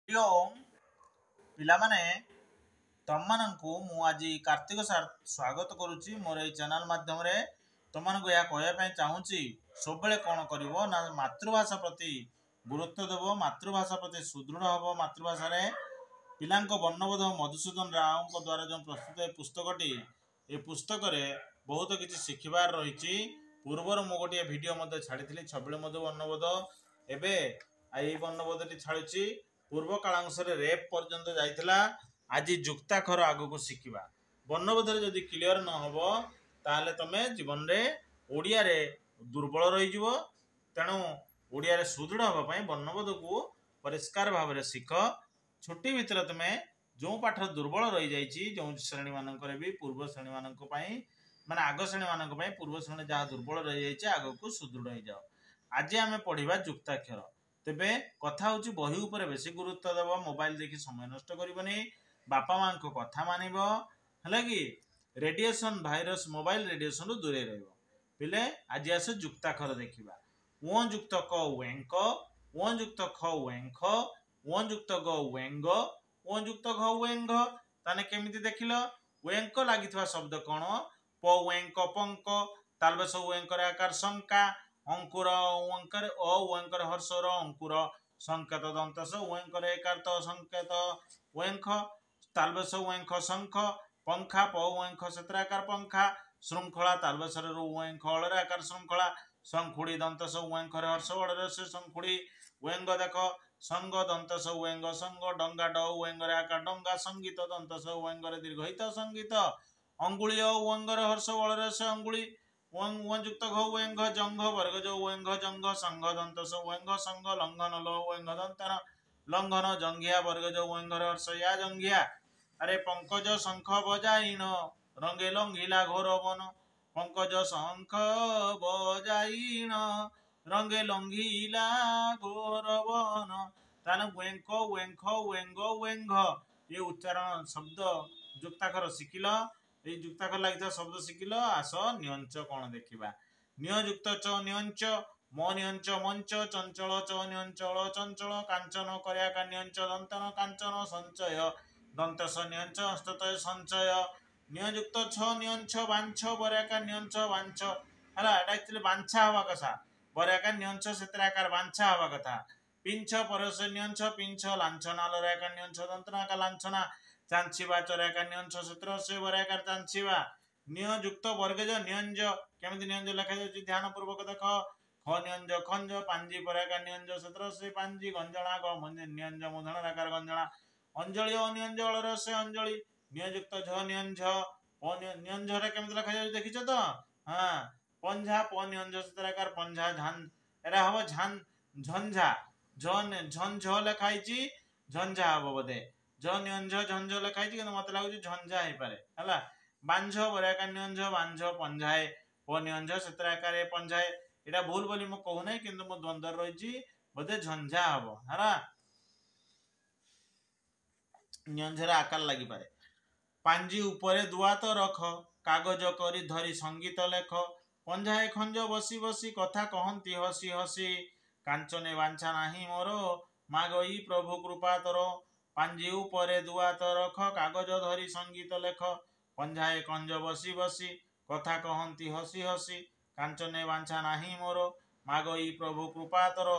हरि ओम पिलामाने तममानंकु मु आज कार्तिक स्वागत करुच्ची मोर ये चैनल माध्यम रे तुमको यह कहवाई चाहूँगी सब कौन कर मातृभाषा प्रति गुरुत्व देव मातृभाषा प्रति सुदृढ़ हम मातृभाषा पिला वर्णबोध मधुसूदन राव द्वारा जो प्रस्तुत पुस्तकटी ये पुस्तक बहुत किसी शिखबार रही पूर्वर मु गोटे भिडियो छाड़ी छबिल मधु वर्णबोध एवं वर्णबोधटी छाड़ी पूर्व कालांश रेप पर्यंत जाइला आज जुक्ताक्षर आग को शिखा वर्णबोध जदि क्लीयर न हो ताले तमे जीवन में ओडिया रे दुर्बल रही तेणु ओडिया रे सुदृढ़ हाँपाई वर्णबोध को परिष्कार भाव में शिख छुट्टी भितर तुम्हें जो पाठ दुर्बल रही जाइए जो श्रेणी मानक भी पूर्व श्रेणी मानक माने आग श्रेणी मानक पूर्व श्रेणी जहाँ दुर्बल रही जाइए आग को सुदृढ़ हो जाओ। आज आम पढ़ा जुक्ताक्षर तेबे कथा हूँ बही उपर बेसी गुरुत्व देव मोबाइल देखी समय नष्ट करनी बापा माँ को कथा मानब है कि रेडिएशन भाइरस मोबाइल रेडिएशन दूरे पिले आज आस जुक्ताक्षर देखा उ जुक्त क वेंक उ जुक्त ख वेंख उ जुक्त ग वेंग उ जुक्त घ वेंघ ताने केमिति देखिल वेंक लगी शब्द कौन प वेंक पंक तालबेस वेंकर आकार शंका अंकुर उंकर अ उंकर हर्षर अंकुर संकेत दंतस उंकर एकार्थ संकेत वेंख तालबेस वेंख शंख पंखा प वेंख क्षेत्राकार पंखा श्रृंखला तालबेसर वेंख आकार श्रृंखला शंखुड़ी दंतस वेंखर हर्ष से शंखुड़ी वेंग देख संग दंतस वेंग संग डंगा ड वेंगर आकार डंगा संगीत दंतस वेंगर दीर्घहित संगीत अंगुली वेंगर हर्ष बल से अंगुली जुक्त घ वेंघ जंघ वर्ग जो वेंघ जंघ संघ दंतस वेंघ संघ लंघन लो वेंघ दंतन लंघन जंघिया वर्ग जो वेंघर हर्ष या जंघिया अरे पंकज शंख बजाइन रंगे लंघिला घोर बन पंकज शंख बजाइन रंगे लंघिला घोर बन ताने वेंक वेंख वेंग वेंघ ये उच्चारण शब्द जुक्ताक्षर शिखिल ये जुक्ताक्षर लगी शब्द शिखिल आस नियंच कौन देखा नियुक्त च नियंच म नियंच मंच चंचल च नियंचल चंचल कांचन कर्या नियंच दंतन कांचन संचय दंतस नियंच हस्ततय संचय नियुक्त छ नियंच बांछ बर्याका नियंच बांछ है बांछा हवा कथा बर्याका नियंच क्षेत्राकार बांछा हवा कथा पिंछ परस नियंच पिंछ लांछना लर्याका नियंच दंतनाका लांछना चांछिबा चर्याका नियंच क्षेत्र से बर्याकार चांछिबा नियुक्त वर्गज नियंज केमिति नियंज लिखा जाए ध्यान पूर्वक देख ख नियंज खंज पांजी पराका नियंज क्षेत्र से पांजी गंजणा ग नियंज मूधन आकार गंजणा अंजलि अनियंज अल से अंजलि नियुक्त झ नियंझ नियंझ केमिति लिखा जाए देखिछ तो हाँ पंझा प नियंझ क्षेत्राकार पंझा झान एरा हम झान झंझा झन झंझ लिखाई झंझा हम बोधे झ नियंझ झंझ लिखाई कि मत लगुच झंझा हो पारे है बांझ बर्याकार नियंझ बांझ पंझाए प नियंझ क्षेत्राकार पंझाए यहाँ भूल बोली मु कहूना कि मो द्वंद्व रही बोधे झंझा हम है नियंझर आकार लगी पारे पांजी उपरे दुआत रख कागज करी धरी संगीत लेख पंझाए खंज बसी बसी कथा कहती हसी हसी कांचने बांछा नाही मोर मागई प्रभु कृपा तोर पांजी उपरे दुआत रख कागज धरी संगीत लेख पंझाए खंज बसी बसी कथा कहती हसी हसी कांचने बांछा नाही मोर मागई प्रभु कृपा तोर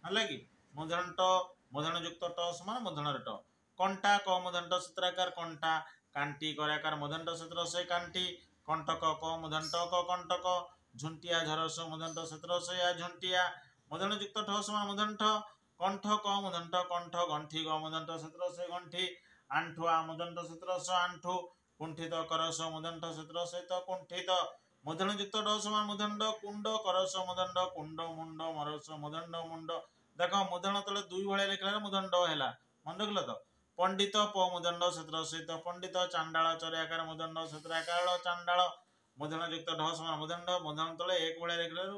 है कि मूधन ट मूधन युक्त ट समान मूधन ट कंटा क मूधन ट क्षेत्राकार कंटा कांटी कराकार मूधन ट क्षेत्र से कांटी कंटक क मूधन ट क कंटक झुंटिया झरस मूधन ट क्षेत्र से या झुंटिया मूधन युक्त ठ समान मूधन ठ कंठ क मूधन ट कंठ गंठी ग मूधन ट क्षेत्र से गंठी आंठुआ मूधन ट क्षेत्र से आंठू कुंठित करस मूधन ट क्षेत्र से तो कुंठित मूधन युक्त ड समान मूधन कुंड करस मूधन कुंड मुंड मरस मूधन मुंड देख मूधन तले दुई भाई लिखला मूधन है मन रखल तो पंडित प मूधन क्षेत्र सहित पंडित चांडाल चर्याकार मूधन क्षेत्राकार चांडाल मूधन युक्त ढ समान मूधन मूधन तले एक भाई लिखल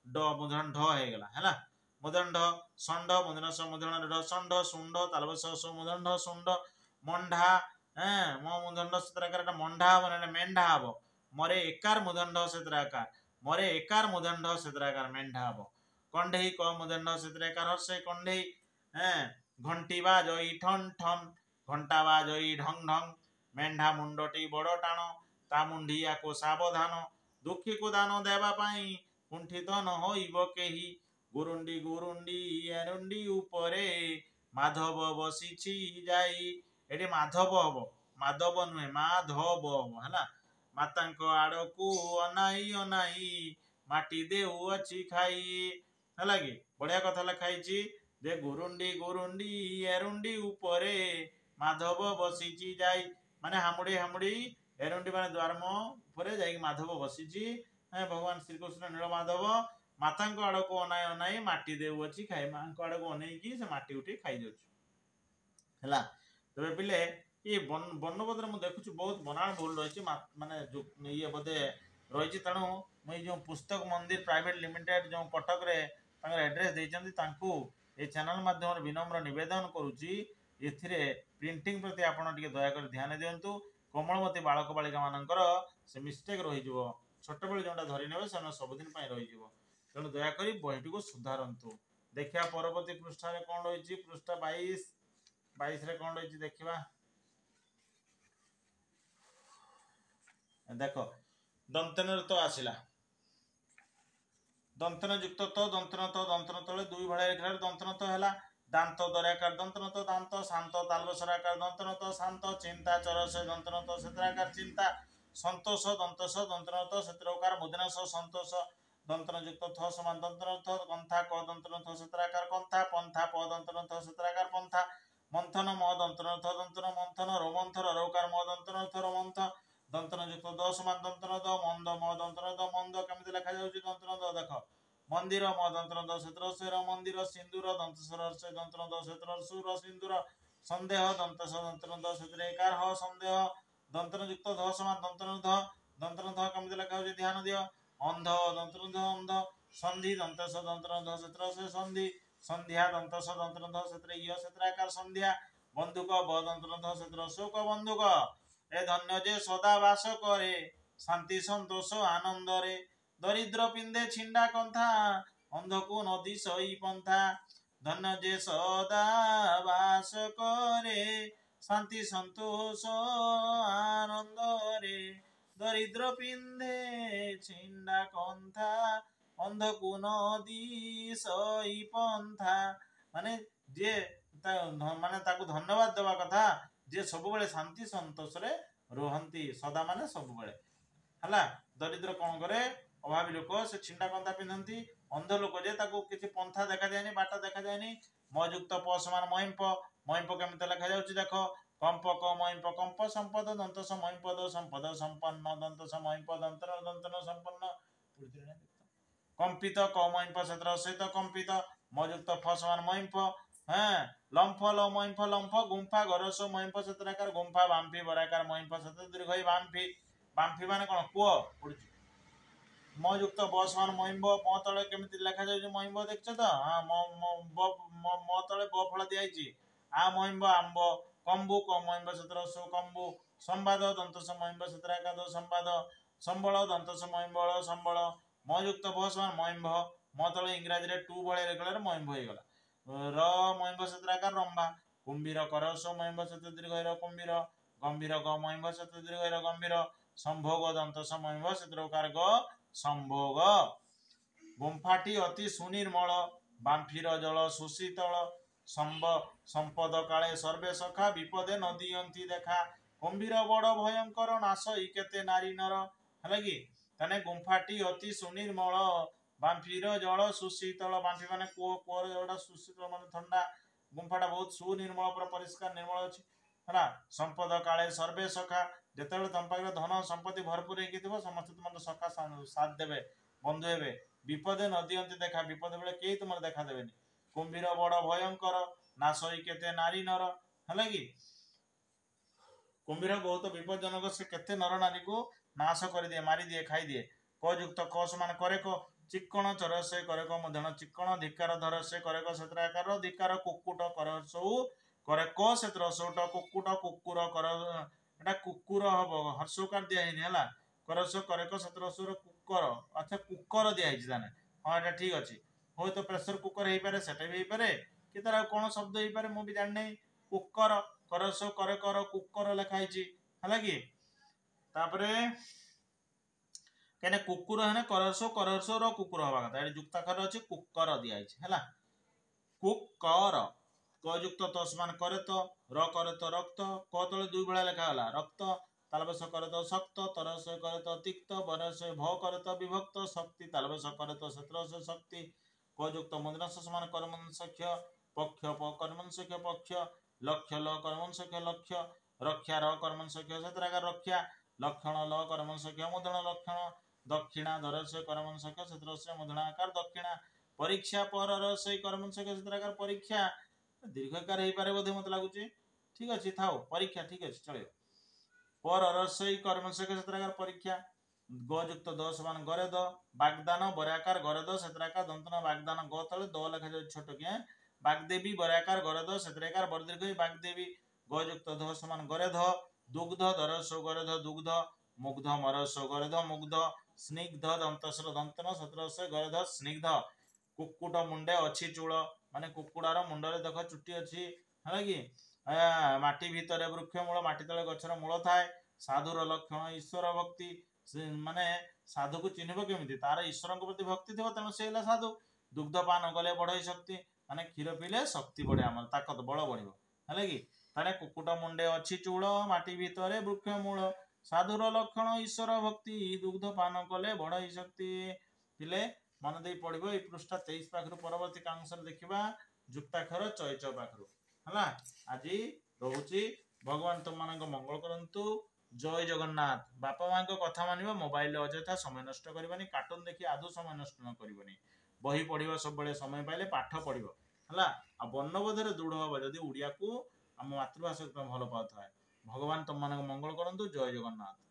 ड मूधन ढ होगला है मूधन ढ षंड मूधन स मूधन ढ षंड शुंड तालबस मूधन ढ शुंड मंढा मो मूधन क्षेत्राकार मंढा हम मेंढा हम मरे एकार मूधन क्षेत्राकार मरे एकार मूधन क्षेत्राकार मेंढा हम कंढे क मूधन क्षेत्राकार हर्षे कंढे घंटी बाजई ठन ठन घंटा बाजई ढंग ढंग मेंढा मुंडटी बड़ टाण ता मुंडिया को सावधान दुखी को दान देवा पाई कुंठित न होइब केही गुरुंडी गुरुंडी एरुंडी उपरे माधव बसिछि जाई एठी माधव हबो माधव नुहे माधव है मातांको आड़कू अनाई अनाई माटी देउअछि खाई है कि बढ़िया कथा लिखाई जे गुरुंडी गुरुंडी एरुंडी उपरे माधव बसिछि जाई माने हामुड़ी हामुड़ी एरुंडी माने द्वारम उपरे जाई माधव बसिछि भगवान श्री कृष्ण नीलमाधव मातांको आड़कू अनाई अनाई माटी देउअछि खाई मांको आड़कू अनेकी से माटी उठी खाई जाउछि हला तबे पिले ये वर्णबोधरे मुझे देखुची बहुत बनाण भूल रही माने ये बोधे रही तेणु मुझे जो पुस्तक मंदिर प्राइवेट लिमिटेड जो कटक रे एड्रेस देइचंदी तांकू ए चैनल माध्यम विनम्र निवेदन करुची एथिरे प्रिंटिंग प्रति आपण टिके दया कर ध्यान दियंतु कोमलमती बालक बालिका मानकर से मिस्टेक रही जिवो छोट बेले जोंटा धरि नेबे से सबदिन पई रही जिवो तेणु दया करी बहीटी को सुधारंतु देखिया परवर्ती पृष्ठ रे कोन रही पृष्ठ 22 रे कोन रही देखिबा देख दंतन तो आसला दंतन युक्त तो दंतन तले दुई भाड़े रेखा दंतन तो है दांत दराकार दंतन तो दांत शांत तालबसराकार दंतन तो शांत चिंता चरस दंतन तो क्षेत्राकार चिंता संतोष दंतस दंतन तो क्षेत्रकार मुदिनस संतोष दंतन युक्त थ समान दंतन थ कंथा क दंतन थ क्षेत्राकार कंथा पंथा प दंतन थ क्षेत्राकार पंथा मंथन म दंतन थ दंतन मंथन रोमंथर रोकार म दंतन थ रोमंथ दंतन युक्त द समान दंतन द मंद म दंतन द मंद केमिति लिखा जाउछि दंतन द देख मंदिर म दंतन द क्षेत्र सेर मंदिर सिंदूर दंतसर से दंतन द क्षेत्र सुर सिंदूर संदेह दंतस दंतन द क्षेत्रकार ह संदेह दंतन युक्त ध समान दंतन ध केमिति लिखा जाउछि ध्यान दियो अंध दंतन ध अंध संधि दंतस दंतन ध क्षेत्र से संधि संध्या दंतस दंतन ध क्षेत्र य क्षेत्राकार संध्या बंधुक ब दंतन ध क्षेत्र शोक बंधुक ए धन्य जे सदा बास करे शांति संतोष आनंद रे दरिद्र पिंदे छिंडा कंथा अंधको नदी सई पंथा धन्य जे सदा बास करे शांति संतोष आनंद रे दरिद्र पिंदे छिंडा कंथा अंधको नदी सई पंथा माने जे माने ताकू धन्यवाद देवा कथा जे सब बेले शांति संतोष रे रोहंती सदा माने सब बेले हला दरिद्र कौन करे अभावी लोक से छिंडा कंथा पिंधती अंध लोक जे ताकू किछि पंथा देखा जायनी बाट देखा जायनी मयुक्त प समान महिंप महिंप केमिति लिखा जाउछि देखो कंप क महिंप कंप संपद दंत स महिंप द संपद संपन्न दंत स महिंप दंतन दंतन संपन्न कंपित क महिंप क्षेत्र सहित कंपित मयुक्त फ समान महिंप लंफ ल महिंफ लंफ गुंफा गरस महिंप क्षेत्राकार गुंफा बांफी बराकार महिंप क्षेत्र दीर्घ बांफी बांफी माने कोन कुओ पड़ुछि मयुक्त बसमान महिंब म तले केमिति लिखा जाउछि महिंब देखछ त हां म तले ब फल दियाइछि आ महिंब आंब कंबु क महिंब क्षेत्र सो कंबु संवाद दंत स महिंब क्षेत्राकार दो संवाद संबळ दंत स महिंबळ संबळ मयुक्त बसमान महिंब म तले इंग्रजी रे टू बळे रेखलार महिंब होई गला र महिंब क्षेत्राकार रंभा कुंभीर करस महिंब क्षेत्र दीर्घ कुंभीर गंभीर ग महिंब क्षेत्र दीर्घ गंभीर संभोग दंत स महिंब क्षेत्रकार ग संभोग गुंफाटी अति सुनिर्मल बांफीर जल सुशीतल संपद काले सर्वे सखा विपदे नदीयंती देखा कुंभीर बड़ भयंकर नाश इकेते नारी नर है कि तने गुंफाटी अति सुनिर्मल बांफीर जल सुशीतल बांफी माने कुओर जलटा सुशीतल माने ठंडा गुंफाटा बहुत सुनिर्मल पूरा परिष्कार निर्मल अछि है संपद काले सर्वे सखा जेतेबेले तम पाखरे धन संपत्ति भरपूर हेकि थिबो समस्त तुमर सखा साथ देबे बंधु हेबे विपदे नदीयंती देखा विपद बेले केही तुमर देखा देबेनी कुंभीर बड़ भयंकर नाशई केते नारी नर है कि कुंभीर बहुत विपदजनक से केते नर नारी को नाश कर दिए मारी दिए खाई दिए कयुक्त क समान करे को चिक्कण चर से करे को मधन चिक्कण धिकार धर से करे को क्षेत्राकार धिकार कुक्कुट कर सौ करे क क्षेत्र सौट कुक्कुट कुकुर कर एटा कुकुर हबो हर्षकार दिया हिनी हला करस करे को क्षेत्र सुर कुकर अच्छा कुकर दिया हिची ताने हां एटा ठीक अछि होय तो प्रेशर कुकर हेई पारे सेटा भी हेई पारे कि तार कौन शब्द हो पारे मु भी जान नहीं कुकर करस करे कर कुकर लिखाई है कि तापरे कहने कुकुर है करस रो कुकुर हवा कथा ये जुक्ताक्षर अच्छे कुकर दिखाई है कुकर क युक्त तो समान करे तो रक्त क तले दुई बेला लिखा गला रक्त तालबेश करे तो शक्त तरस करे तो तिक्त बरस भ करे तो विभक्त शक्ति तालबेश करे तो शत्रस शक्ति क युक्त मुद्रांश समान कर्मंशक्ष पक्ष कर्मंशक्ष पक्ष लक्ष्य ल कर्मंशक्ष लक्ष्य रक्षा र कर्मंशक्ष क्षेत्राकार रक्षा लक्षण ल कर्मंशक्ष मुद्रण लक्षण दक्षिणा दरस कर्मंशक्ष क्षेत्र मुद्रणाकार दक्षिणा परीक्षा पर रसई कर्मंशक्ष क्षेत्राकार परीक्षा दीर्घकार हो पारे बोधे मत लगुच ठीक अच्छे थाओ परीक्षा ठीक अच्छे चलो पर रसई कर्मशक्ष क्षेत्राकार परीक्षा गुक्त द समान गरे द बागदान बराकार गरे द क्षेत्राकार दंतना बागदान ग तले द लेखा जाए छोट क्या बागदेवी बराकार गरे द क्षेत्राकार बरदीर्घ बागदेवी गुक्त ध समान गरे ध दुग्ध दरस गरे ध दुग्ध मुग्ध मरस गरे ध मुग्ध स्निग्ध दंतस्र दंतन क्षेत्रस गरे ध स्निग्ध कुक्कुट मुंडे अच्छी चूल माने कुकुड़ार मुंडरे देख चुट्टी अच्छी है कि माटी भितर वृक्ष मूल माटी तले गछर मूल थाए साधुर लक्षण ईश्वर भक्ति माने साधु को चिन्ह केमी तार ईश्वर प्रति भक्ति थी तेणु से साधु दुग्ध पान गले बढ़ई शक्ति माने क्षीर पीले शक्ति बढ़े आम ताकत बल बढ़ है कि ताने कुकुट मुंडे अच्छी चूल माटी भितर वृक्ष मूल साधुर लक्षण ईश्वर भक्ति दुग्ध पान कले बढ़ई शक्ति पिले मन दे पड़ो ये पृष्ठा 23 पाखर परवर्ती कांश देखा जुक्ताक्षर चयच पाखर है आज रोचे भगवान तुम मान मंगल करंतु जय जगन्नाथ बापा माँ कथा मान मोबाइल अଯଥା समय नष्ट करवानी कार्टून देखी आदौ समय नष्ट न करनी बही पढ़ा सब बड़े समय पाइले पाठ पढ़ है आ वर्णबोधर दृढ़ हम जदि ओडिया को आम मातृभाषा भल पाए भगवान तुम मान मंगल करंतु जय जगन्नाथ।